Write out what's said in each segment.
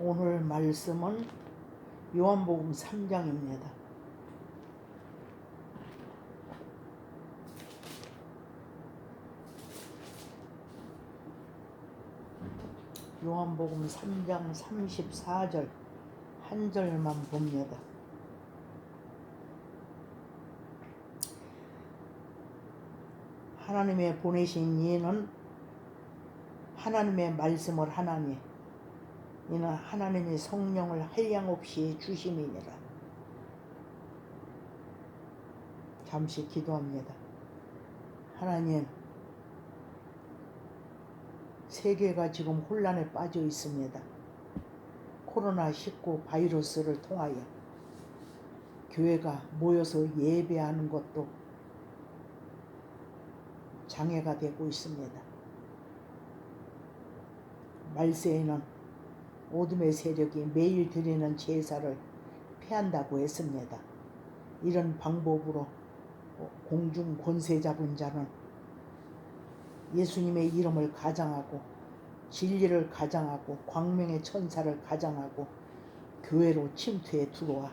오늘 말씀은 요한복음 3장입니다. 요한복음 3장 34절 한 절만 봅니다. 하나님의 보내신 이는 하나님의 말씀을 하나니 이는 하나님의 성령을 한량없이 주심이니라. 잠시 기도합니다. 하나님, 세계가 지금 혼란에 빠져 있습니다. 코로나19 바이러스를 통하여 교회가 모여서 예배하는 것도 장애가 되고 있습니다. 말세에는 어둠의 세력이 매일 드리는 제사를 폐한다고 했습니다. 이런 방법으로 공중 권세 잡은 자는 예수님의 이름을 가장하고 진리를 가장하고 광명의 천사를 가장하고 교회로 침투해 들어와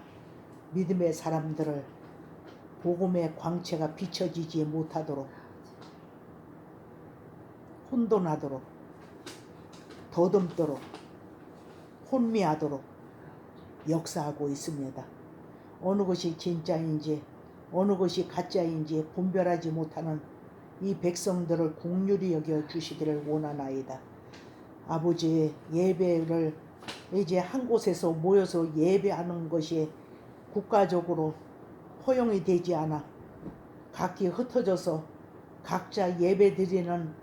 믿음의 사람들을 복음의 광채가 비춰지지 못하도록 혼돈하도록 더듬도록 혼미하도록 역사하고 있습니다. 어느 것이 진짜인지 어느 것이 가짜인지 분별하지 못하는 이 백성들을 긍휼히 여겨 주시기를 원하나이다. 아버지의 예배를 이제 한 곳에서 모여서 예배하는 것이 국가적으로 허용이 되지 않아 각기 흩어져서 각자 예배 드리는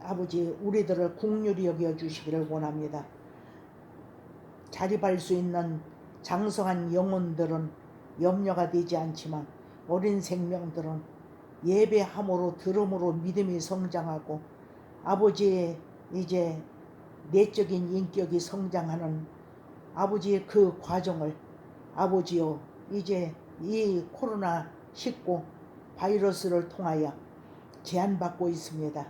아버지 우리들을 긍휼히 여겨 주시기를 원합니다. 자립할 수 있는 장성한 영혼들은 염려가 되지 않지만 어린 생명들은 예배함으로 들음으로 믿음이 성장하고 아버지의 이제 내적인 인격이 성장하는 아버지의 그 과정을 아버지요 이제 이 코로나19 바이러스를 통하여 제한받고 있습니다.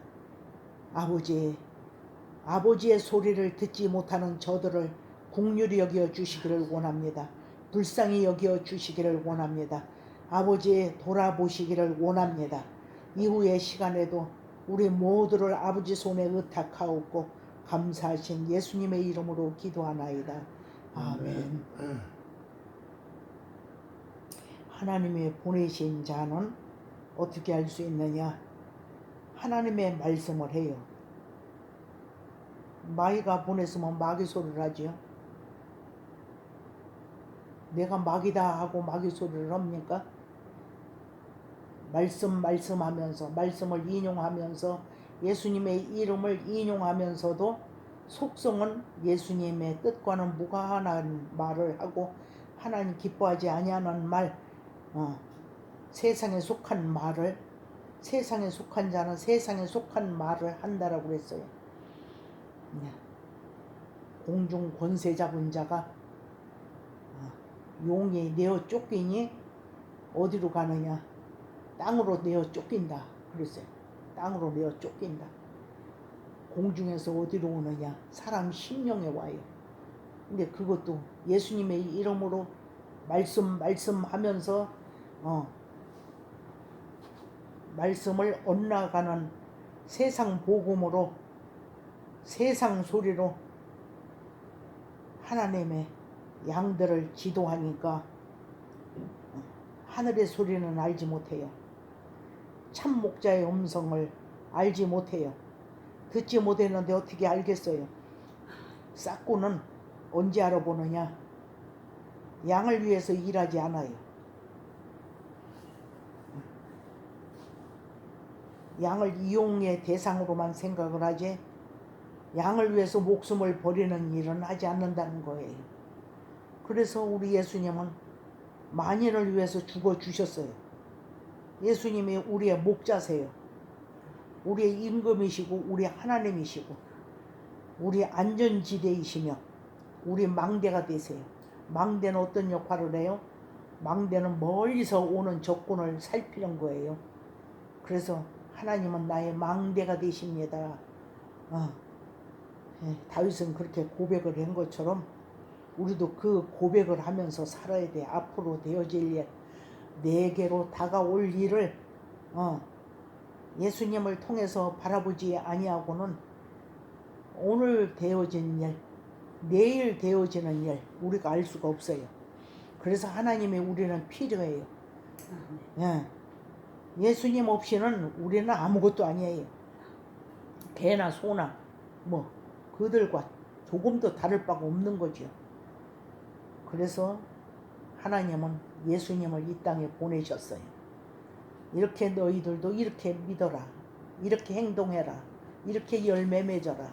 아버지의 소리를 듣지 못하는 저들을 긍휼히 여겨 주시기를 원합니다. 불쌍히 여겨 주시기를 원합니다. 아버지 돌아보시기를 원합니다. 이후의 시간에도 우리 모두를 아버지 손에 의탁하옵고 감사하신 예수님의 이름으로 기도하나이다. 아멘. 하나님의 보내신 자는 어떻게 할 수 있느냐? 하나님의 말씀을 해요. 마귀가 보냈으면 마귀 소리를 하지요. 내가 마귀다 하고 마귀 소리를 합니까? 말씀하면서 말씀을 인용하면서 예수님의 이름을 인용하면서도 속성은 예수님의 뜻과는 무관한 말을 하고 하나님 기뻐하지 아니하는 말, 세상에 속한 말을 세상에 속한 자는 세상에 속한 말을 한다라고 그랬어요. 공중 권세 잡은 자가 용이 내어 쫓기니 어디로 가느냐? 땅으로 내어 쫓긴다 그랬어요. 땅으로 내어 쫓긴다. 공중에서 어디로 오느냐? 사람 심령에 와요. 근데 그것도 예수님의 이름으로 말씀하면서 말씀을 엇나가는 세상 복음으로 세상 소리로 하나님의 양들을 지도하니까 하늘의 소리는 알지 못해요. 참 목자의 음성을 알지 못해요. 듣지 못했는데 어떻게 알겠어요? 싹구는 언제 알아보느냐? 양을 위해서 일하지 않아요. 양을 이용의 대상으로만 생각을 하지 양을 위해서 목숨을 버리는 일은 하지 않는다는 거예요. 그래서 우리 예수님은 만인을 위해서 죽어주셨어요. 예수님이 우리의 목자세요. 우리의 임금이시고 우리 하나님이시고 우리 안전지대이시며 우리 망대가 되세요. 망대는 어떤 역할을 해요? 망대는 멀리서 오는 적군을 살피는 거예요. 그래서 하나님은 나의 망대가 되십니다. 다윗은 그렇게 고백을 한 것처럼 우리도 그 고백을 하면서 살아야 돼. 앞으로 되어질 일, 내게로 다가올 일을 예수님을 통해서 바라보지 아니하고는 오늘 되어진 일, 내일 되어지는 일 우리가 알 수가 없어요. 그래서 하나님이 우리는 필요해요. 예. 예수님 없이는 우리는 아무것도 아니에요. 개나 소나 뭐 그들과 조금도 다를 바가 없는 거죠. 그래서 하나님은 예수님을 이 땅에 보내셨어요. 이렇게 너희들도 이렇게 믿어라, 이렇게 행동해라, 이렇게 열매 맺어라,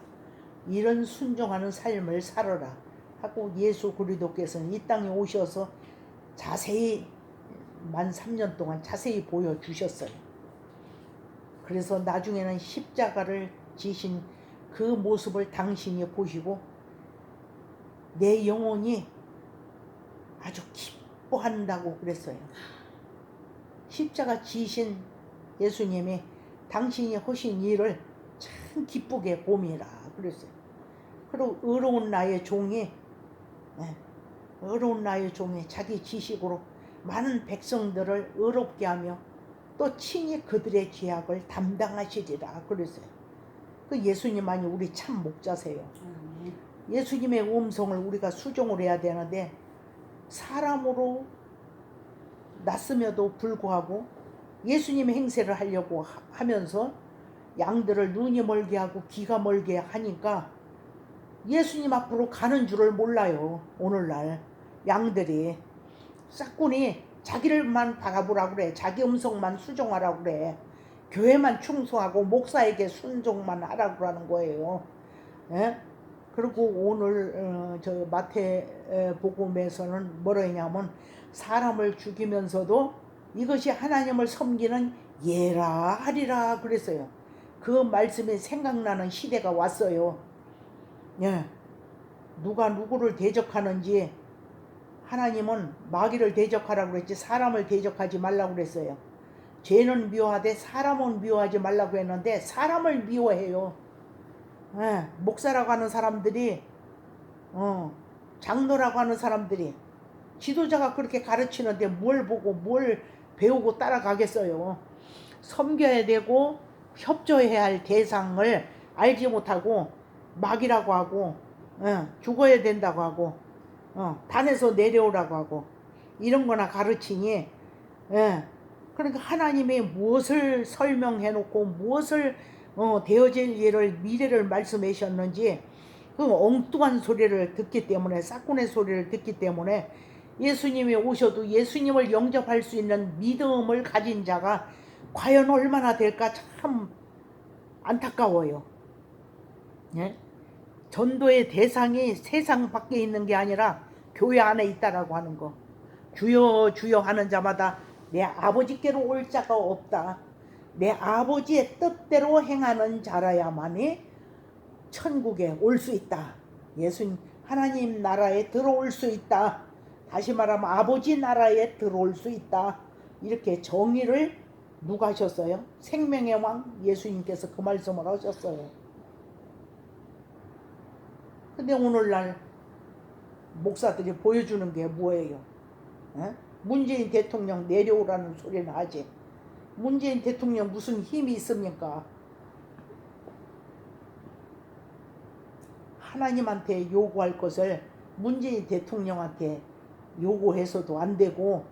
이런 순종하는 삶을 살아라 하고 예수 그리스도께서는 이 땅에 오셔서 자세히 만 3년 동안 자세히 보여주셨어요. 그래서 나중에는 십자가를 지신 그 모습을 당신이 보시고 내 영혼이 아주 기뻐한다고 그랬어요. 십자가 지신 예수님이 당신이 하신 일을 참 기쁘게 봄이라 그랬어요. 그리고 의로운 나의 종이 자기 지식으로 많은 백성들을 의롭게 하며 또 친히 그들의 죄악을 담당하시리라 그랬어요. 그 예수님만이 우리 참 목자세요. 예수님의 음성을 우리가 수종을 해야 되는데 사람으로 났음에도 불구하고 예수님의 행세를 하려고 하면서 양들을 눈이 멀게 하고 귀가 멀게 하니까 예수님 앞으로 가는 줄을 몰라요. 오늘날 양들이 싹군이 자기를만 바라보라고 그래. 자기 음성만 수종하라고 그래. 교회만 충성하고 목사에게 순종만 하라고 하는 거예요. 예? 그리고 오늘 저 마태복음에서는 뭐라 했냐면 사람을 죽이면서도 이것이 하나님을 섬기는 예라 하리라 그랬어요. 그 말씀이 생각나는 시대가 왔어요. 예. 누가 누구를 대적하는지 하나님은 마귀를 대적하라고 그랬지 사람을 대적하지 말라고 그랬어요. 죄는 미워하되 사람은 미워하지 말라고 했는데 사람을 미워해요. 예. 목사라고 하는 사람들이 장로라고 하는 사람들이 지도자가 그렇게 가르치는데 뭘 보고 뭘 배우고 따라가겠어요. 섬겨야 되고 협조해야 할 대상을 알지 못하고 막이라고 하고 죽어야 된다고 하고 단에서 내려오라고 하고 이런 거나 가르치니 그러니까 하나님이 무엇을 설명해 놓고 무엇을 되어질 일을 미래를 말씀하셨는지 그 엉뚱한 소리를 듣기 때문에 싹군의 소리를 듣기 때문에 예수님이 오셔도 예수님을 영접할 수 있는 믿음을 가진 자가 과연 얼마나 될까 참 안타까워요. 예? 전도의 대상이 세상 밖에 있는 게 아니라 교회 안에 있다라고 하는 거. 주여 주여 하는 자마다 내 아버지께로 올 자가 없다. 내 아버지의 뜻대로 행하는 자라야만이 천국에 올 수 있다. 예수님 하나님 나라에 들어올 수 있다. 다시 말하면 아버지 나라에 들어올 수 있다. 이렇게 정의를 누가 하셨어요? 생명의 왕 예수님께서 그 말씀을 하셨어요. 근데 오늘날 목사들이 보여주는 게 뭐예요? 문재인 대통령 내려오라는 소리는 하지. 문재인 대통령 무슨 힘이 있습니까? 하나님한테 요구할 것을 문재인 대통령한테 요구해서도 안 되고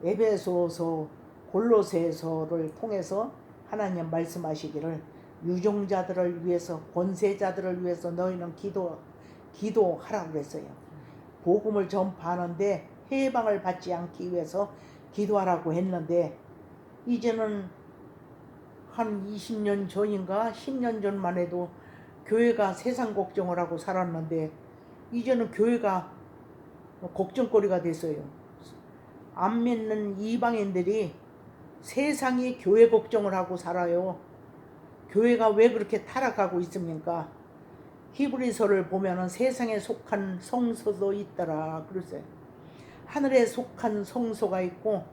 에베소서 골로새서를 통해서 하나님 말씀하시기를 유종자들을 위해서 권세자들을 위해서 너희는 기도하라고 그랬어요. 복음을 전파하는데 해방을 받지 않기 위해서 기도하라고 했는데 이제는 한 20년 전인가 10년 전만 해도 교회가 세상 걱정을 하고 살았는데 이제는 교회가 걱정거리가 됐어요. 안 믿는 이방인들이 세상이 교회 걱정을 하고 살아요. 교회가 왜 그렇게 타락하고 있습니까? 히브리서를 보면은 세상에 속한 성소도 있더라 그랬어요. 하늘에 속한 성소가 있고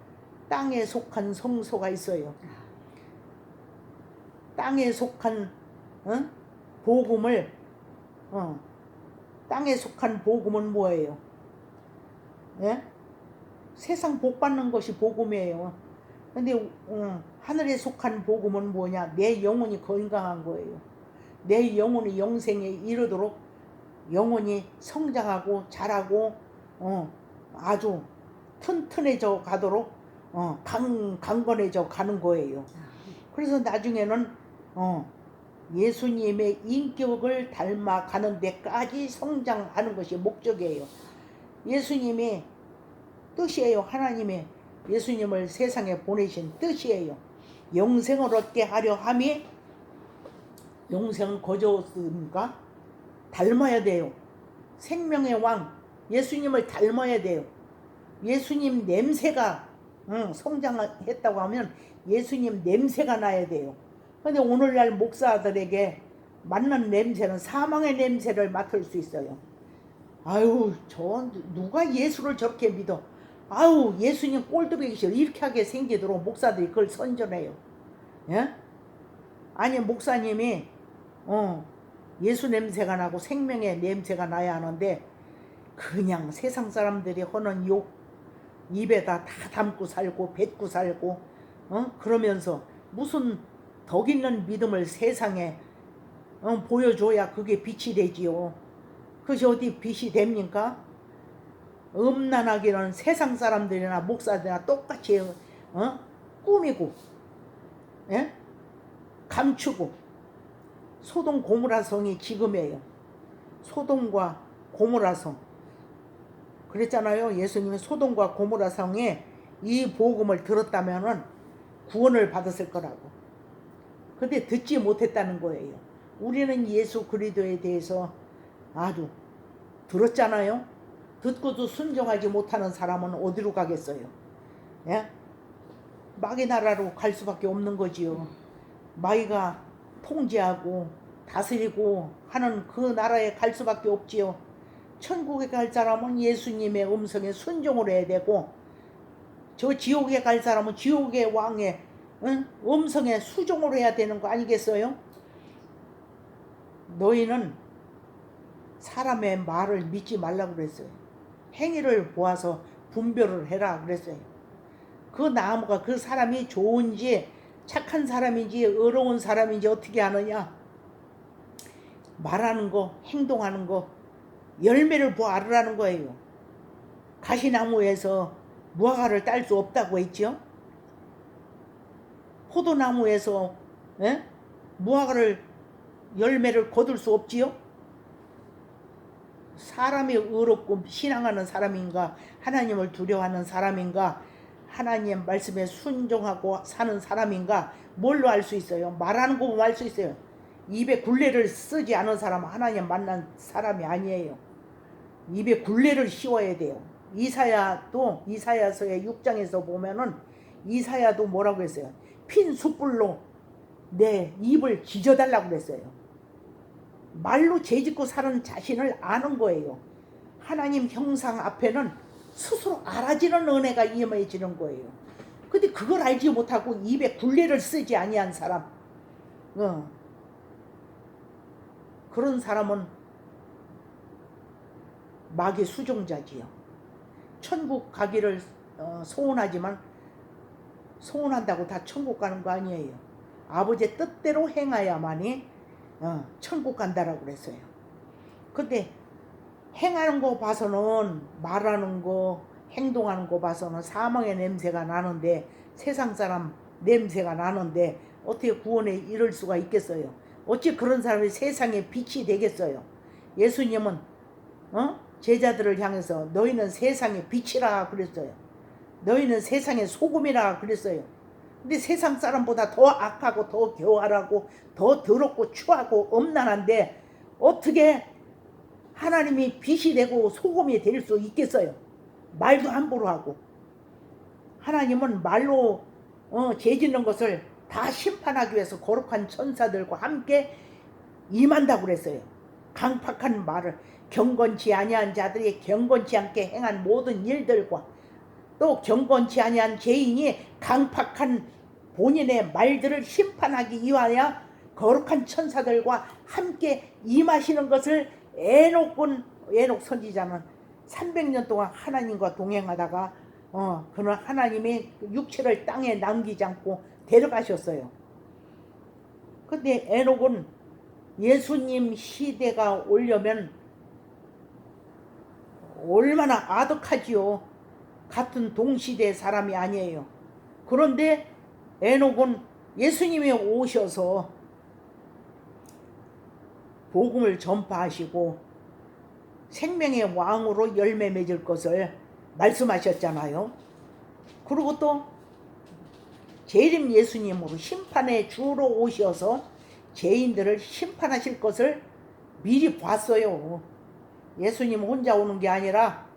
땅에 속한 성소가 있어요. 땅에 속한 복음을 땅에 속한 복음은 뭐예요? 예? 세상 복 받는 것이 복음이에요. 근데 하늘에 속한 복음은 뭐냐? 내 영혼이 건강한 거예요. 내 영혼이 영생에 이르도록 영혼이 성장하고 자라고 아주 튼튼해져 가도록 강건해져 가는 거예요. 그래서 나중에는 예수님의 인격을 닮아가는 데까지 성장하는 것이 목적이에요. 예수님의 뜻이에요. 하나님의 예수님을 세상에 보내신 뜻이에요. 영생을 얻게 하려 함이 영생은 거저었으니까 닮아야 돼요. 생명의 왕 예수님을 닮아야 돼요. 예수님 냄새가 성장했다고 하면 예수님 냄새가 나야 돼요. 근데 오늘날 목사들에게 맡는 냄새는 사망의 냄새를 맡을 수 있어요. 아유, 누가 예수를 저렇게 믿어? 아유, 예수님 꼴뚜기 싫어. 이렇게 하게 생기도록 목사들이 그걸 선전해요. 예? 아니, 목사님이 예수 냄새가 나고 생명의 냄새가 나야 하는데 그냥 세상 사람들이 하는 욕 입에다 다 담고 살고 뱉고 살고 그러면서 무슨 덕 있는 믿음을 세상에 보여줘야 그게 빛이 되지요. 그것이 어디 빛이 됩니까? 음란하기는 세상 사람들이나 목사들이나 똑같이 꾸미고 예? 감추고 소돔 고모라 성이 지금이에요. 소돔과 고모라 성 그랬잖아요. 예수님이 소돔과 고모라 성에 이 복음을 들었다면은 구원을 받았을 거라고. 근데 듣지 못했다는 거예요. 우리는 예수 그리스도에 대해서 아주 들었잖아요. 듣고도 순종하지 못하는 사람은 어디로 가겠어요? 예? 마귀 나라로 갈 수밖에 없는 거지요. 마귀가 통제하고 다스리고 하는 그 나라에 갈 수밖에 없지요. 천국에 갈 사람은 예수님의 음성에 순종을 해야 되고 저 지옥에 갈 사람은 지옥의 왕의 음성에 수종을 해야 되는 거 아니겠어요? 너희는 사람의 말을 믿지 말라고 그랬어요. 행위를 보아서 분별을 해라 그랬어요. 그 나무가 그 사람이 좋은지 착한 사람인지 의로운 사람인지 어떻게 아느냐? 말하는 거, 행동하는 거, 열매를 보아 알으라는 거예요. 가시나무에서 무화과를 딸 수 없다고 했죠. 포도나무에서 무화과를 열매를 거둘 수 없지요. 사람이 의롭고 신앙하는 사람인가 하나님을 두려워하는 사람인가 하나님 말씀에 순종하고 사는 사람인가 뭘로 알 수 있어요? 말하는 거 보면 알 수 있어요. 입에 굴레를 쓰지 않은 사람은 하나님 만난 사람이 아니에요. 입에 굴레를 씌워야 돼요. 이사야서의 6장에서 보면은 이사야도 뭐라고 했어요? 핀 숯불로 내 입을 지져달라고 그랬어요. 말로 죄짓고 사는 자신을 아는 거예요. 하나님 형상 앞에는 스스로 알아지는 은혜가 임해지는 거예요. 근데 그걸 알지 못하고 입에 굴레를 쓰지 아니한 사람, 그런 사람은 마귀 수종자지요. 천국 가기를 소원하지만 소원한다고 다 천국 가는 거 아니에요. 아버지의 뜻대로 행하야만이 천국 간다라고 그랬어요. 근데 행하는 거 봐서는 말하는 거 행동하는 거 봐서는 사망의 냄새가 나는데 세상 사람 냄새가 나는데 어떻게 구원에 이를 수가 있겠어요? 어찌 그런 사람이 세상에 빛이 되겠어요? 예수님은 제자들을 향해서 너희는 세상의 빛이라 그랬어요. 너희는 세상의 소금이라 그랬어요. 근데 세상 사람보다 더 악하고 더 교활하고 더 더럽고 추하고 엄난한데 어떻게 하나님이 빛이 되고 소금이 될 수 있겠어요? 말도 함부로 하고. 하나님은 말로 죄 짓는 것을 다 심판하기 위해서 거룩한 천사들과 함께 임한다고 그랬어요. 강팍한 말을 경건치 아니한 자들이 경건치 않게 행한 모든 일들과 또 경건치 아니한 죄인이 강팍한 본인의 말들을 심판하기 위하여 거룩한 천사들과 함께 임하시는 것을 애놓고 에녹 선지자는 300년 동안 하나님과 동행하다가 그는 하나님의 육체를 땅에 남기지 않고 데려가셨어요. 근데 에녹은 예수님 시대가 오려면 얼마나 아득하지요. 같은 동시대 사람이 아니에요. 그런데 에녹은 예수님이 오셔서 복음을 전파하시고 생명의 왕으로 열매 맺을 것을 말씀하셨잖아요. 그리고 또 재림 예수님으로 심판의 주로 오셔서 죄인들을 심판하실 것을 미리 봤어요. 예수님 혼자 오는 게 아니라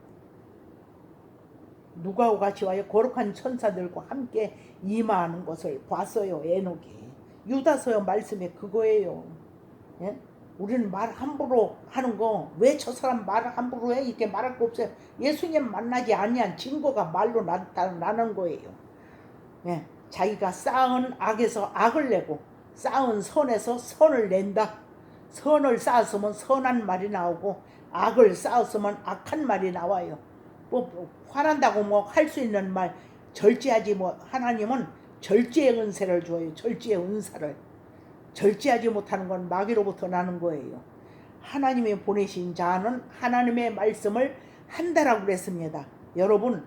누가와 같이 와요. 거룩한 천사들과 함께 임하는 것을 봤어요. 에녹이. 유다서의 말씀이 그거예요. 예? 우리는 말 함부로 하는 거, 왜 저 사람 말을 함부로 해? 이렇게 말할 거 없어요. 예수님 만나지 아니한 증거가 말로 나타나는 거예요. 예. 자기가 쌓은 악에서 악을 내고 쌓은 선에서 선을 낸다. 선을 쌓았으면 선한 말이 나오고 악을 쌓았으면 악한 말이 나와요. 뭐 화난다고 뭐 할 수 있는 말, 절제하지 뭐. 하나님은 절제의 은혜를 줘요. 절제의 은사를. 절제하지 못하는 건 마귀로부터 나는 거예요. 하나님이 보내신 자는 하나님의 말씀을 한다라고 그랬습니다. 여러분,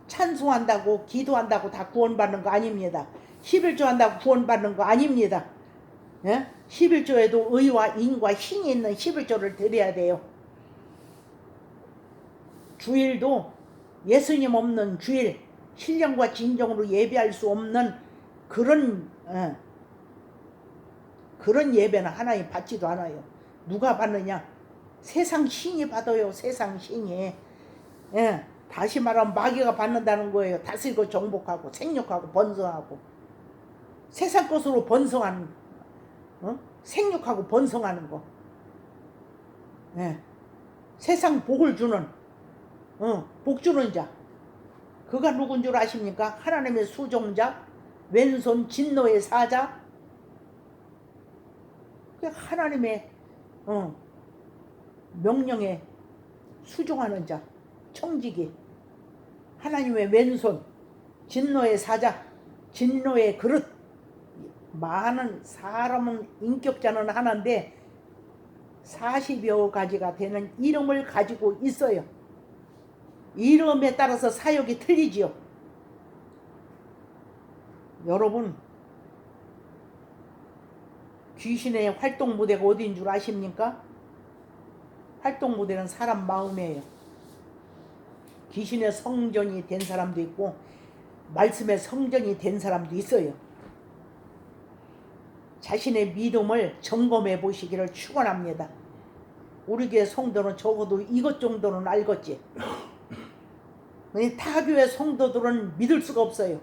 찬송한다고 기도한다고 다 구원받는 거 아닙니다. 11조 한다고 구원받는 거 아닙니다. 예? 11조에도 의와 인과 힘이 있는 11조를 드려야 돼요. 주일도 예수님 없는 주일, 신령과 진정으로 예배할 수 없는 그런 예배는 하나님 받지도 않아요. 누가 받느냐? 세상 신이 받아요. 세상 신이. 예, 다시 말하면 마귀가 받는다는 거예요. 다스리고 정복하고 생육하고 번성하고 세상 것으로 번성하는 생육하고 번성하는 거. 예, 세상 복을 주는 복 주는 자. 그가 누군 줄 아십니까? 하나님의 수종자, 왼손 진노의 사자. 하나님의 명령에 수종하는 자, 청지기. 하나님의 왼손, 진노의 사자, 진노의 그릇. 많은 사람은 인격자는 하나인데 40여 가지가 되는 이름을 가지고 있어요. 이름에 따라서 사역이 틀리지요. 여러분, 귀신의 활동 무대가 어디인 줄 아십니까? 활동 무대는 사람 마음이에요. 귀신의 성전이 된 사람도 있고 말씀의 성전이 된 사람도 있어요. 자신의 믿음을 점검해 보시기를 축원합니다. 우리 교회 성도는 적어도 이것 정도는 알겠지. 타 교회 성도들은 믿을 수가 없어요.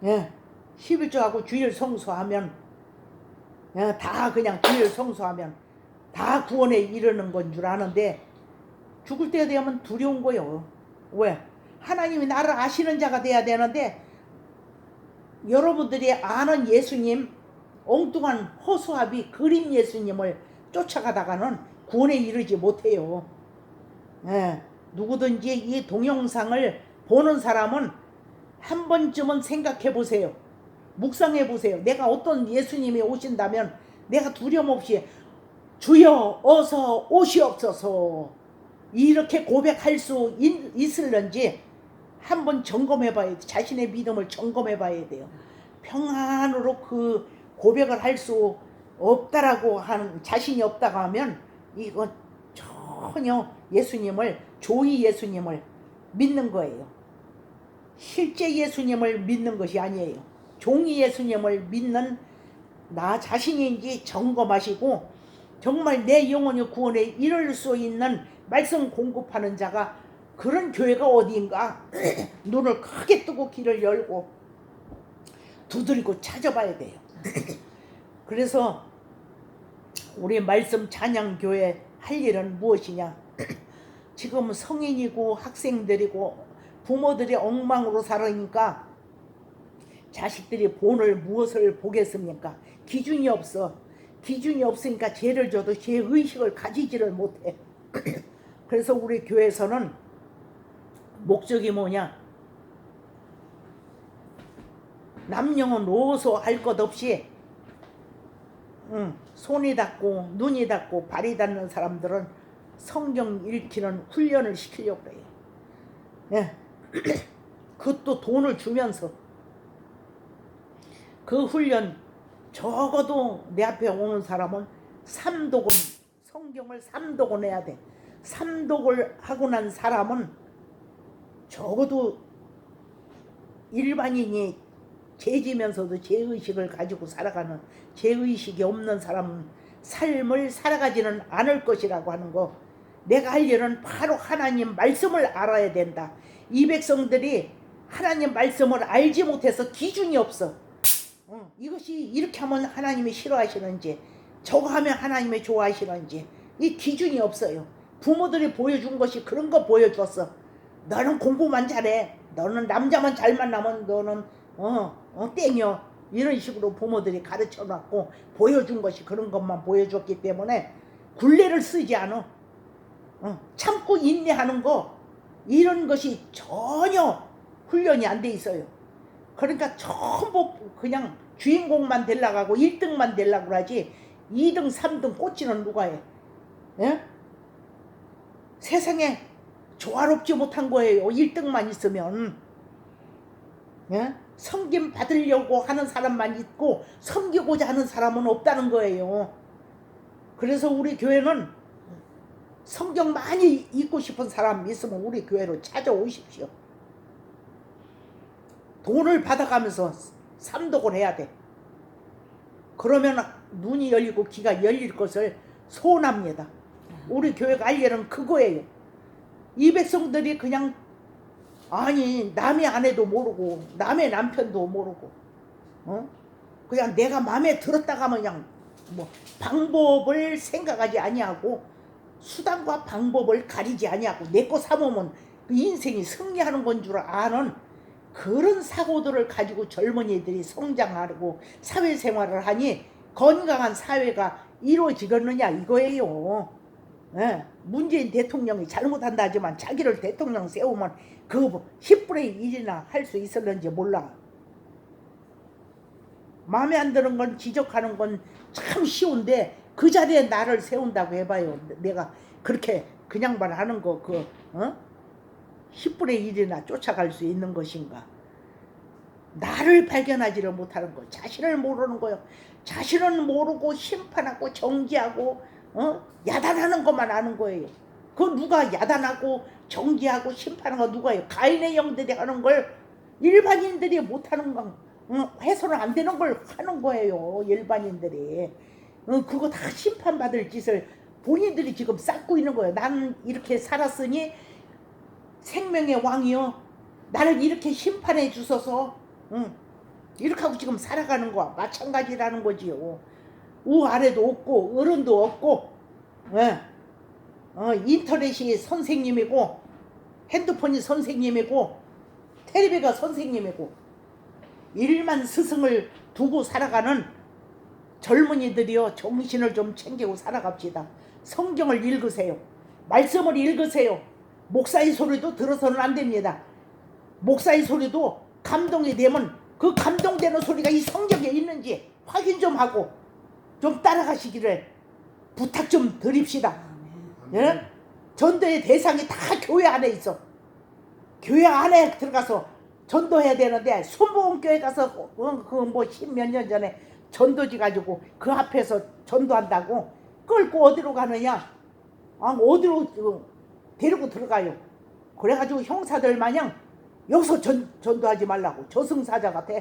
예, 11조하고 주일 성수하면 다 그냥 주일 성수하면 다 구원에 이르는 건 줄 아는데 죽을 때 되면 두려운 거요. 왜? 하나님이 나를 아시는 자가 돼야 되는데 여러분들이 아는 예수님, 엉뚱한 허수아비 그림 예수님을 쫓아가다가는 구원에 이르지 못해요. 예, 누구든지 이 동영상을 보는 사람은 한 번쯤은 생각해 보세요. 묵상해 보세요. 내가 어떤 예수님이 오신다면 내가 두려움 없이 주여 어서 오시옵소서 이렇게 고백할 수 있을런지 한번 점검해 봐야 돼요. 자신의 믿음을 점검해 봐야 돼요. 평안으로 그 고백을 할 수 없다라고 하는 자신이 없다고 하면 이건 전혀 예수님을, 조이 예수님을 믿는 거예요. 실제 예수님을 믿는 것이 아니에요. 종이 예수님을 믿는 나 자신인지 점검하시고 정말 내 영혼의 구원에 이를 수 있는 말씀 공급하는 자가 그런 교회가 어디인가 눈을 크게 뜨고 귀를 열고 두드리고 찾아봐야 돼요. 그래서 우리 말씀 찬양교회 할 일은 무엇이냐? 지금 성인이고 학생들이고 부모들이 엉망으로 살으니까 자식들이 본을 무엇을 보겠습니까? 기준이 없어. 기준이 없으니까 죄를 져도 죄의식을 가지지를 못해. 그래서 우리 교회에서는 목적이 뭐냐? 남녀는 노소 할 것 없이 손이 닿고 눈이 닿고 발이 닿는 사람들은 성경 읽기는 훈련을 시키려고 해요. 예. 그것도 돈을 주면서 그 훈련 적어도 내 앞에 오는 사람은 삼독은 성경을 삼독은 해야 돼. 삼독을 하고 난 사람은 적어도 일반인이 죄지면서도 죄의식을 가지고 살아가는 죄의식이 없는 사람은 삶을 살아가지는 않을 것이라고 하는 거. 내가 할 일은 바로 하나님 말씀을 알아야 된다. 이 백성들이 하나님 말씀을 알지 못해서 기준이 없어. 이것이 이렇게 하면 하나님이 싫어하시는지 저거 하면 하나님이 좋아하시는지 이 기준이 없어요. 부모들이 보여준 것이 그런 거 보여줬어. 너는 공부만 잘해. 너는 남자만 잘 만나면 너는 땡이여. 이런 식으로 부모들이 가르쳐놨고 보여준 것이 그런 것만 보여줬기 때문에 굴레를 쓰지 않아. 참고 인내하는 거 이런 것이 전혀 훈련이 안 돼 있어요. 그러니까 전부 그냥 주인공만 되려고 하고 1등만 되려고 하지 2등 3등 꼴찌는 누가 해? 예? 세상에 조화롭지 못한 거예요. 1등만 있으면. 예? 섬김 받으려고 하는 사람만 있고 섬기고자 하는 사람은 없다는 거예요. 그래서 우리 교회는 성경 많이 읽고 싶은 사람 있으면 우리 교회로 찾아오십시오. 돈을 받아가면서 삼독을 해야 돼. 그러면 눈이 열리고 귀가 열릴 것을 소원합니다. 우리 교회가 할 일은 그거예요. 이 백성들이 그냥 아니 남의 아내도 모르고 남의 남편도 모르고 그냥 내가 마음에 들었다가 그냥 뭐 방법을 생각하지 아니하고 수단과 방법을 가리지 아니하고 내 거 삼으면 그 인생이 승리하는 건 줄 아는 그런 사고들을 가지고 젊은이들이 성장하고 사회생활을 하니 건강한 사회가 이루어지겠느냐 이거예요. 예, 문재인 대통령이 잘못한다 하지만 자기를 대통령 세우면 그 10분의 1이나 할 수 있을런지 몰라. 마음에 안 드는 건 지적하는 건 참 쉬운데 그 자리에 나를 세운다고 해봐요. 내가 그렇게 그냥만 하는 거 10분의 1이나 쫓아갈 수 있는 것인가. 나를 발견하지를 못하는 거. 자신을 모르는 거요. 자신은 모르고 심판하고 정지하고 야단하는 것만 아는 거예요. 그 누가 야단하고 정지하고 심판하는 거 누가요? 가인의 영들이 하는 걸 일반인들이 못하는 거 해서는 안 되는 걸 하는 거예요. 일반인들이. 그거 다 심판받을 짓을 본인들이 지금 쌓고 있는 거예요. 나는 이렇게 살았으니 생명의 왕이요. 나를 이렇게 심판해 주소서. 이렇게 하고 지금 살아가는 거와 마찬가지라는 거지요. 우아래도 없고 어른도 없고 인터넷이 선생님이고 핸드폰이 선생님이고 텔레비가 선생님이고 일만 스승을 두고 살아가는 젊은이들이요. 정신을 좀 챙기고 살아갑시다. 성경을 읽으세요. 말씀을 읽으세요. 목사의 소리도 들어서는 안 됩니다. 목사의 소리도 감동이 되면 그 감동되는 소리가 이 성경에 있는지 확인 좀 하고 좀 따라가시기를 부탁 좀 드립시다. 예? 전도의 대상이 다 교회 안에 있어. 교회 안에 들어가서 전도해야 되는데 순복음교회 가서 그 십몇 년 전에 전도지 가지고 그 앞에서 전도한다고 끌고 어디로 가느냐? 어디로 데리고 들어가요. 그래가지고 형사들 마냥 여기서 전도하지 말라고 저승사자 같아.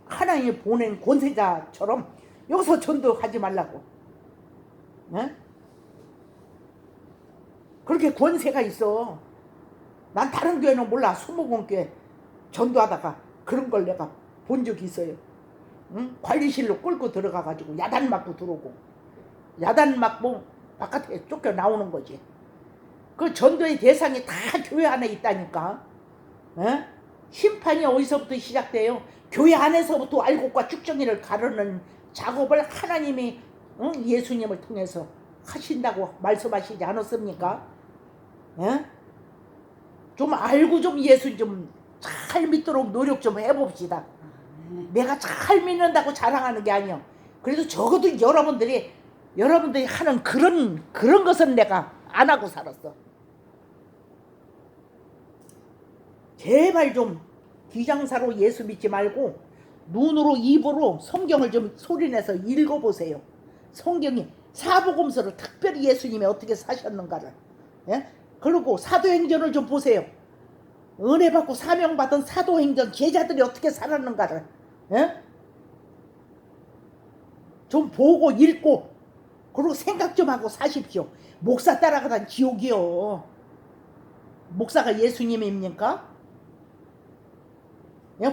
하나님이 보낸 권세자처럼 여기서 전도하지 말라고. 그렇게 권세가 있어. 난 다른 교회는 몰라. 수목원교회 전도하다가 그런 걸 내가 본 적이 있어요. 관리실로 끌고 들어가가지고 야단 맞고 들어오고 야단 맞고 바깥에 쫓겨 나오는 거지. 그 전도의 대상이 다 교회 안에 있다니까. 심판이 어디서부터 시작돼요? 교회 안에서부터 알곡과 쭉정이를 가르는 작업을 하나님이 예수님을 통해서 하신다고 말씀하시지 않았습니까? 예? 좀 알고 좀 예수 좀 잘 믿도록 노력 좀 해봅시다. 내가 잘 믿는다고 자랑하는 게 아니요. 그래도 적어도 여러분들이 하는 그런 것은 내가 안 하고 살았어. 제발 좀 기장사로 예수 믿지 말고 눈으로 입으로 성경을 좀 소리내서 읽어보세요. 성경이 사복음서를 특별히 예수님이 어떻게 사셨는가를. 예? 그리고 사도행전을 좀 보세요. 은혜 받고 사명받은 사도행전 제자들이 어떻게 살았는가를. 예? 좀 보고 읽고 그리고 생각 좀 하고 사십시오. 목사 따라가다 지옥이요. 목사가 예수님입니까?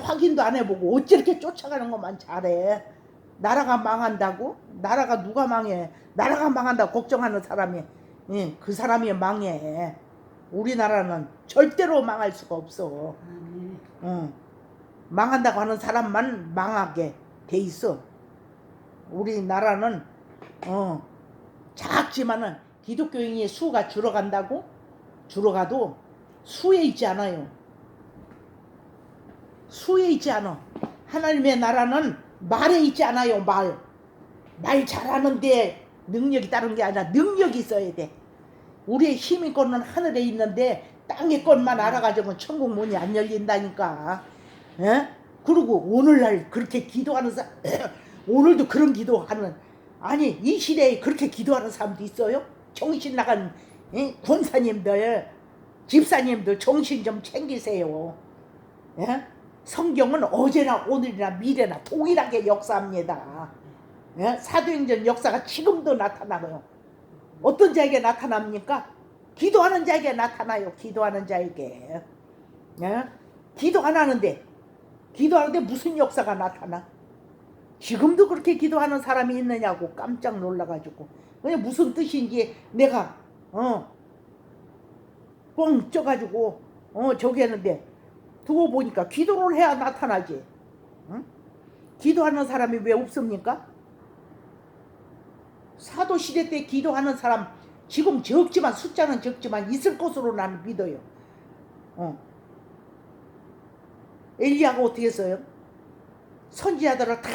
확인도 안 해보고 어찌 이렇게 쫓아가는 것만 잘해. 나라가 망한다고? 나라가 누가 망해? 나라가 망한다고 걱정하는 사람이 그 사람이 망해. 우리나라는 절대로 망할 수가 없어. 망한다고 하는 사람만 망하게 돼 있어. 우리나라는 작지만은 기독교인의 수가 줄어간다고? 줄어가도 수에 있지 않아요. 수에 있지 않아. 하나님의 나라는 말에 있지 않아요. 말 잘하는데 능력이 따른 게 아니라 능력이 있어야 돼. 우리의 힘의 것은 하늘에 있는데 땅의 것만 알아가지고는 천국 문이 안 열린다니까. 예? 그리고 오늘날 그렇게 기도하는 사람 오늘도 그런 기도하는, 아니 이 시대에 그렇게 기도하는 사람도 있어요? 정신 나간 권사님들 집사님들 정신 좀 챙기세요. 예? 성경은 어제나 오늘이나 미래나 동일하게 역사합니다. 예? 사도행전 역사가 지금도 나타나고요. 어떤 자에게 나타납니까? 기도하는 자에게 나타나요. 기도하는 자에게. 예? 기도 안 하는데 무슨 역사가 나타나? 지금도 그렇게 기도하는 사람이 있느냐고 깜짝 놀라가지고 그냥 무슨 뜻인지 내가 뻥 쪄가지고 저기 했는데 두고 보니까 기도를 해야 나타나지. 응? 기도하는 사람이 왜 없습니까? 사도시대 때 기도하는 사람 지금 적지만 숫자는 적지만 있을 것으로 나는 믿어요. 엘리야가 어떻게 했어요? 선지자들을 다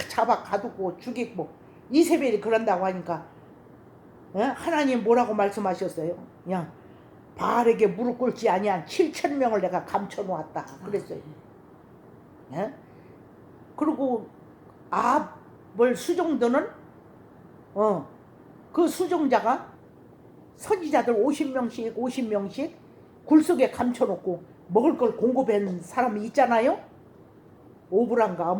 잡아 가두고 죽이고 이세벨이 그런다고 하니까 하나님 뭐라고 말씀하셨어요? 그냥 바알에게 무릎 꿇지 아니한 7,000명을 내가 감춰놓았다 그랬어요. 그리고 아합을 수종드는 그 수종자가 선지자들 50명씩 굴속에 감춰놓고 먹을 걸 공급한 사람이 있잖아요. 오브란가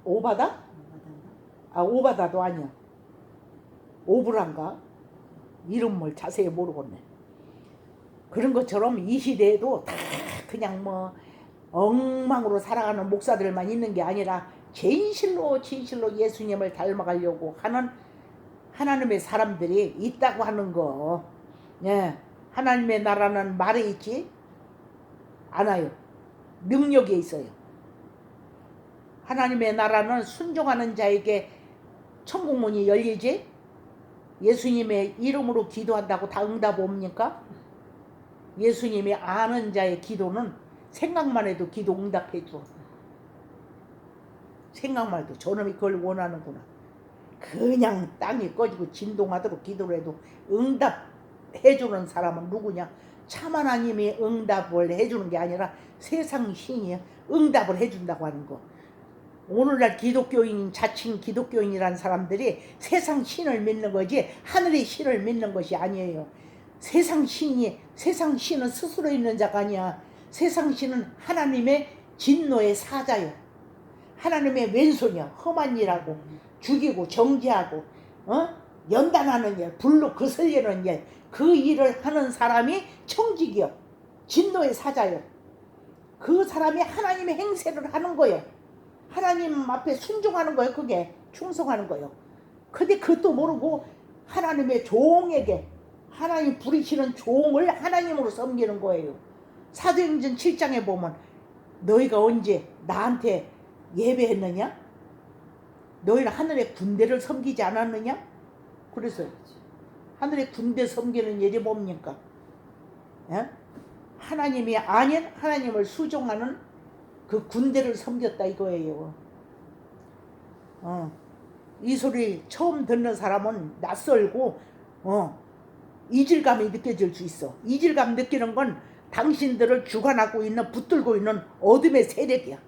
오바다? 오바다도 아니야. 오브란가? 이름을 자세히 모르겠네. 그런 것처럼 이 시대에도 다 그냥 엉망으로 살아가는 목사들만 있는 게 아니라 진실로 예수님을 닮아가려고 하는 하나님의 사람들이 있다고 하는 거. 예. 하나님의 나라는 말에 있지 않아요. 능력에 있어요. 하나님의 나라는 순종하는 자에게 천국문이 열리지. 예수님의 이름으로 기도한다고 다 응답 옵니까? 예수님이 아는 자의 기도는 생각만 해도 기도 응답해 줘. 생각만 해도 저놈이 그걸 원하는구나. 그냥 땅이 꺼지고 진동하도록 기도를 해도 응답해주는 사람은 누구냐? 참 하나님이 응답을 해주는 게 아니라 세상 신이 응답을 해준다고 하는 거. 오늘날 기독교인, 자칭 기독교인이라는 사람들이 세상 신을 믿는 거지 하늘의 신을 믿는 것이 아니에요. 세상 신은 스스로 있는 자가 아니야. 세상 신은 하나님의 진노의 사자요. 하나님의 왼손이야. 험한 일하고 죽이고 정죄하고 연단하는 일, 불로 거슬리는 일, 그 일을 하는 사람이 청직이요. 진노의 사자요. 그 사람이 하나님의 행세를 하는 거예요. 하나님 앞에 순종하는 거예요. 그게 충성하는 거예요. 근데 그것도 모르고 하나님의 종에게 하나님 부리시는 종을 하나님으로 섬기는 거예요. 사도행전 7장에 보면 너희가 언제 나한테 예배했느냐? 너희는 하늘의 군대를 섬기지 않았느냐? 그래서 하늘의 군대 섬기는 일이 뭡니까? 예? 하나님이 아닌 하나님을 수종하는 그 군대를 섬겼다 이거예요. 이 소리 처음 듣는 사람은 낯설고 이질감이 느껴질 수 있어. 이질감 느끼는 건 당신들을 주관하고 있는, 붙들고 있는 어둠의 세력이야.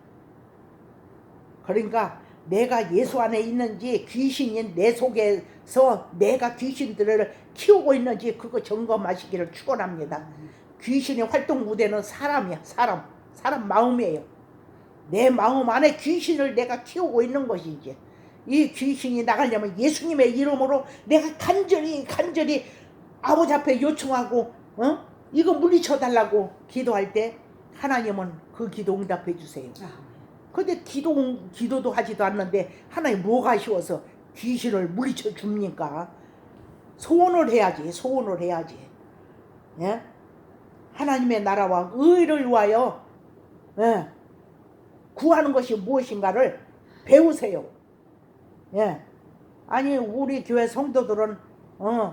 그러니까 내가 예수 안에 있는지, 귀신이 내 속에서 내가 귀신들을 키우고 있는지 그거 점검하시기를 축원합니다. 귀신의 활동 무대는 사람이야. 사람 마음이에요. 내 마음 안에 귀신을 내가 키우고 있는 것이지. 이 귀신이 나가려면 예수님의 이름으로 내가 간절히 아버지 앞에 요청하고 이거 물리쳐 달라고 기도할 때 하나님은 그 기도 응답해 주세요. 근데 기도도 하지도 않는데 하나님 뭐가 아쉬워서 귀신을 물리쳐 줍니까? 소원을 해야지. 예? 하나님의 나라와 의를 위하여 구하는 것이 무엇인가를 배우세요. 예. 아니 우리 교회 성도들은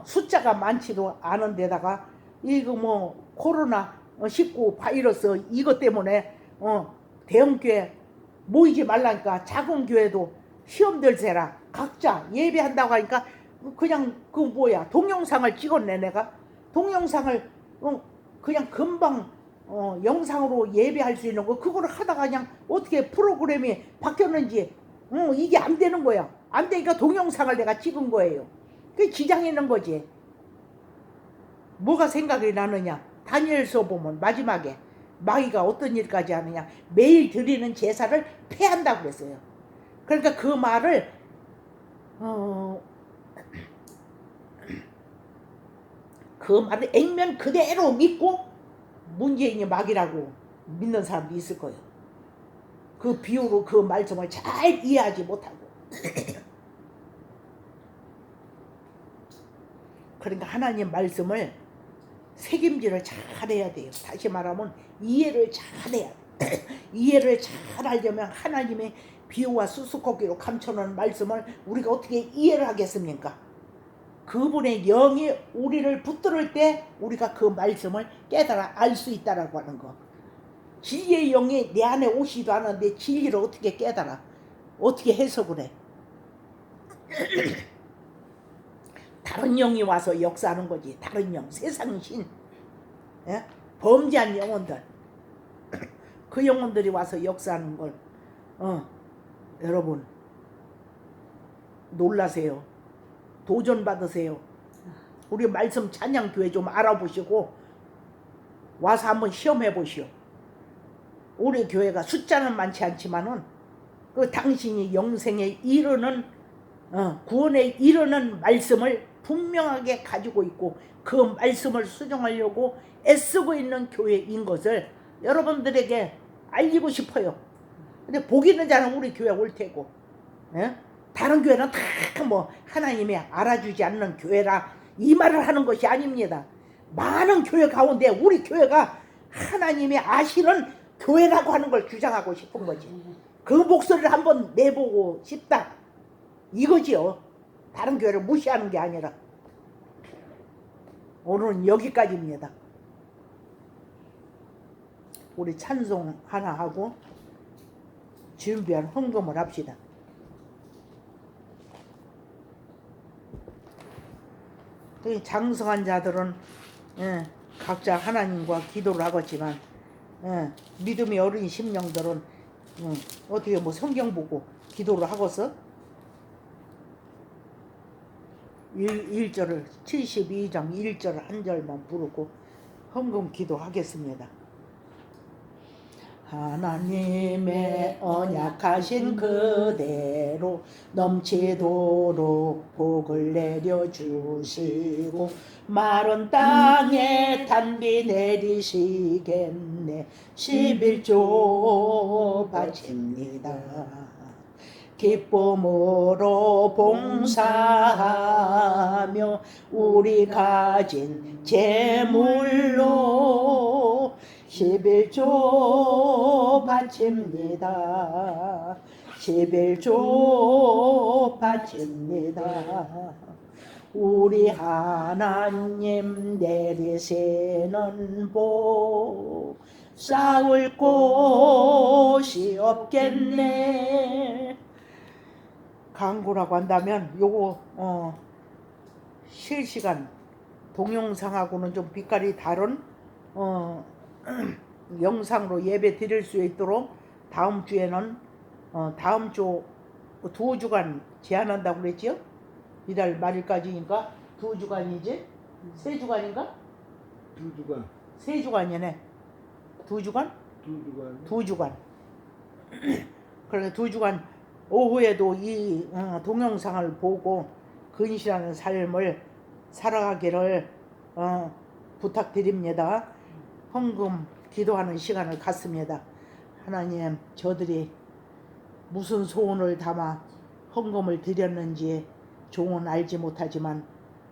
숫자가 많지도 않은 데다가 이거 뭐 코로나 19 바이러스 이것 때문에 대형교회 모이지 말라니까 작은 교회도 시험들 세라 각자 예배한다고 하니까 그냥 그 뭐야 동영상을 찍었네. 내가 동영상을 그냥 금방 영상으로 예배할 수 있는 거 그거를 하다가 그냥 어떻게 프로그램이 바뀌었는지 이게 안 되는 거야. 안 되니까 동영상을 내가 찍은 거예요. 그게 지장이 있는 거지. 뭐가 생각이 나느냐? 다니엘서 보면 마지막에 마귀가 어떤 일까지 하느냐? 매일 드리는 제사를 폐한다고 그랬어요. 그러니까 그 말을 그 말을 액면 그대로 믿고 문재인이 마귀라고 믿는 사람도 있을 거예요. 그 비유로 그 말씀을 잘 이해하지 못하고. 그러니까 하나님 말씀을 책임질을 잘해야 돼요. 다시 말하면 이해를 잘해야 돼. 이해를 잘 하려면 하나님의 비유와 수수께끼로 감춰놓은 말씀을 우리가 어떻게 이해를 하겠습니까? 그분의 영이 우리를 붙들을 때 우리가 그 말씀을 깨달아 알 수 있다라고 하는 거. 진리의 영이 내 안에 오시지도 않았는데 진리를 어떻게 깨달아? 어떻게 해석을 해? 다른 영이 와서 역사하는 거지. 다른 영, 세상 신, 예? 범죄한 영혼들, 그 영혼들이 와서 역사하는 걸 여러분 놀라세요. 도전 받으세요. 우리 말씀 찬양교회 좀 알아보시고 와서 한번 시험해 보시오. 우리 교회가 숫자는 많지 않지만은 그 당신이 영생에 이르는 구원에 이르는 말씀을 분명하게 가지고 있고 그 말씀을 수정하려고 애쓰고 있는 교회인 것을 여러분들에게 알리고 싶어요. 근데 복 있는 자는 우리 교회 올 테고, 예? 다른 교회는 다 뭐 하나님이 알아주지 않는 교회라 이 말을 하는 것이 아닙니다. 많은 교회 가운데 우리 교회가 하나님이 아시는 교회라고 하는 걸 주장하고 싶은 거지. 그 목소리를 한번 내보고 싶다 이거지요. 다른 교회를 무시하는 게 아니라. 오늘은 여기까지입니다. 우리 찬송 하나 하고 준비한 헌금을 합시다. 장성한 자들은 각자 하나님과 기도를 하겠지만 믿음이 어린 심령들은 어떻게 뭐 성경 보고 기도를 하고서 1절을 72장 1절 한 절만 부르고 헌금 기도하겠습니다. 하나님의 언약하신 그대로 넘치도록 복을 내려주시고 마른 땅에 단비 내리시겠네. 11조 바칩니다. 기쁨으로 봉사하며 우리 가진 재물로 11조 바칩니다. 제별조 바칩니다. 우리 하나님 내리세는 복 싸울 곳이 없겠네. 광고라고 한다면 요거 실시간 동영상하고는 좀 빛깔이 다른 영상으로 예배 드릴 수 있도록 다음 주에는 다음 주 2주간 제한한다고 그랬지요? 이달 말일까지니까 2주간이지? 3주간인가? 2주간. 3주간이네. 2주간? 2주간. 2주간. 그래서 2주간 오후에도 이 동영상을 보고 근실하는 삶을 살아가기를 부탁드립니다. 헌금 기도하는 시간을 갖습니다. 하나님, 저들이 무슨 소원을 담아 헌금을 드렸는지 종은 알지 못하지만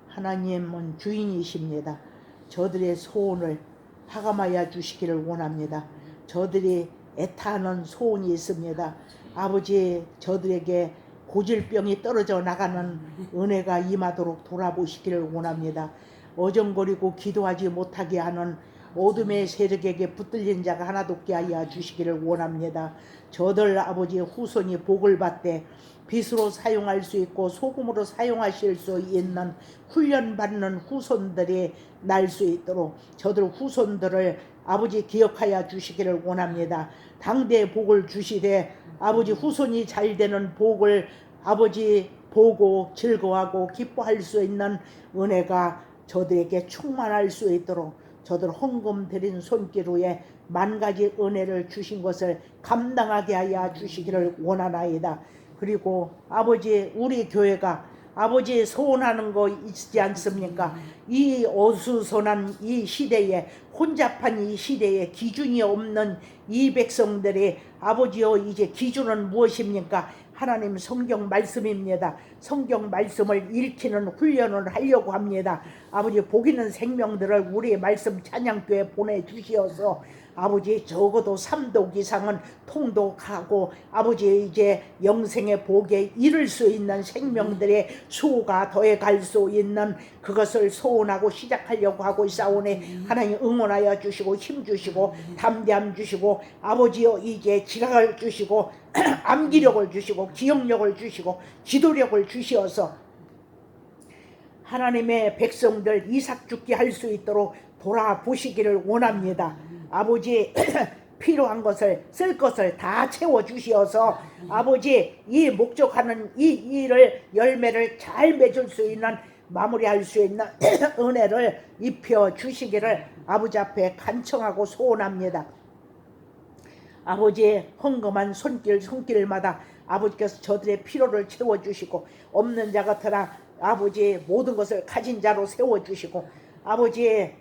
하나님은 주인이십니다. 저들의 소원을 하감하여 주시기를 원합니다. 저들이 애타는 소원이 있습니다. 아버지, 저들에게 고질병이 떨어져 나가는 은혜가 임하도록 돌아보시기를 원합니다. 어정거리고 기도하지 못하게 하는 어둠의 세력에게 붙들린 자가 하나도 없게 하여 주시기를 원합니다. 저들 아버지의 후손이 복을 받되 빛으로 사용할 수 있고 소금으로 사용하실 수 있는 훈련받는 후손들이 날 수 있도록 저들 후손들을 아버지 기억하여 주시기를 원합니다. 당대의 복을 주시되 아버지 후손이 잘 되는 복을 아버지 보고 즐거워하고 기뻐할 수 있는 은혜가 저들에게 충만할 수 있도록 저들 헌금 드린 손길 위에 만가지 은혜를 주신 것을 감당하게 하여 주시기를 원하나이다. 그리고 아버지, 우리 교회가 아버지 소원하는 거 있지 않습니까? 이 어수선한 이 시대에, 혼잡한 이 시대에 기준이 없는 이 백성들이 아버지여, 이제 기준은 무엇입니까? 하나님 성경 말씀입니다. 성경 말씀을 읽히는 훈련을 하려고 합니다. 아버지, 복 있는 생명들을 우리의 말씀 찬양교에 보내주시어서 아버지 적어도 3독 이상은 통독하고 아버지 이제 영생의 복에 이를 수 있는 생명들의 수가 더해갈 수 있는 그것을 소원하고 시작하려고 하고 있사오니 하나님 응원하여 주시고 힘주시고 담대함 주시고 아버지여 이제 지각을 주시고 암기력을 주시고 기억력을 주시고 기도력을 주시어서 하나님의 백성들 이삭 죽게 할 수 있도록 돌아보시기를 원합니다. 아버지 필요한 것을 쓸 것을 다 채워주시어서 아버지 이 목적하는 이 일을 열매를 잘 맺을 수 있는 마무리할 수 있는 은혜를 입혀 주시기를 아버지 앞에 간청하고 소원합니다. 아버지의 헌금한 손길마다 아버지께서 저들의 필요를 채워주시고 없는 자 같으나 아버지 모든 것을 가진 자로 세워주시고 아버지의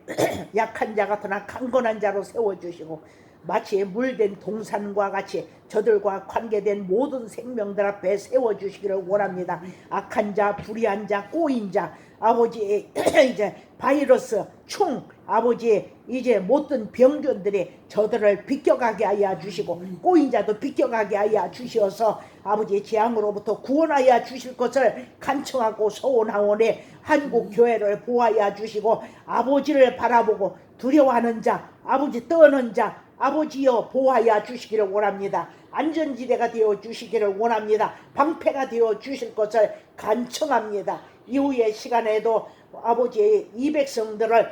약한 자 같으나 강건한 자로 세워주시고 마치 물된 동산과 같이 저들과 관계된 모든 생명들 앞에 세워주시기를 원합니다. 악한 자, 불의한 자, 꼬인 자, 아버지 이제 바이러스, 충, 아버지 이제 못된 병균들이 저들을 비껴가게 하여 주시고 꼬인 자도 비껴가게 하여 주시어서 아버지 재앙으로부터 구원하여 주실 것을 간청하고 소원하오니 한국 교회를 보호하여 주시고 아버지를 바라보고 두려워하는 자, 아버지 떠는 자, 아버지여 보호하여 주시기를 원합니다. 안전지대가 되어 주시기를 원합니다. 방패가 되어 주실 것을 간청합니다. 이후의 시간에도 아버지 이 백성들을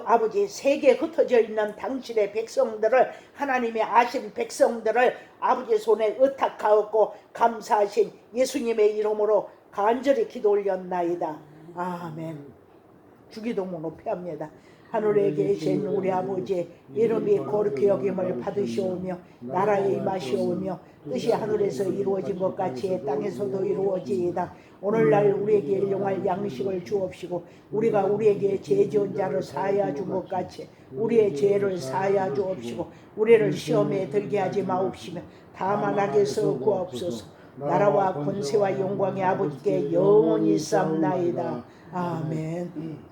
아버지 세계에 흩어져 있는 당신의 백성들을 하나님의 아신 백성들을 아버지 손에 의탁하였고 감사하신 예수님의 이름으로 간절히 기도 올렸나이다. 아멘. 주기도문 높이합니다. 하늘에 계신 우리 아버지 이름이 거룩히 여김을 받으시오며 나라의 임하시오며 뜻이 하늘에서 이루어진 것 같이 땅에서도 이루어지이다. 오늘날 우리에게 일용할 양식을 주옵시고 우리가 우리에게 죄 지은 자를 사하여 준 것 같이 우리의 죄를 사하여 주옵시고 우리를 시험에 들게 하지 마옵시며 다만 악에서 구하옵소서. 나라와 권세와 영광의 아버지께 영원히 삼나이다. 아멘.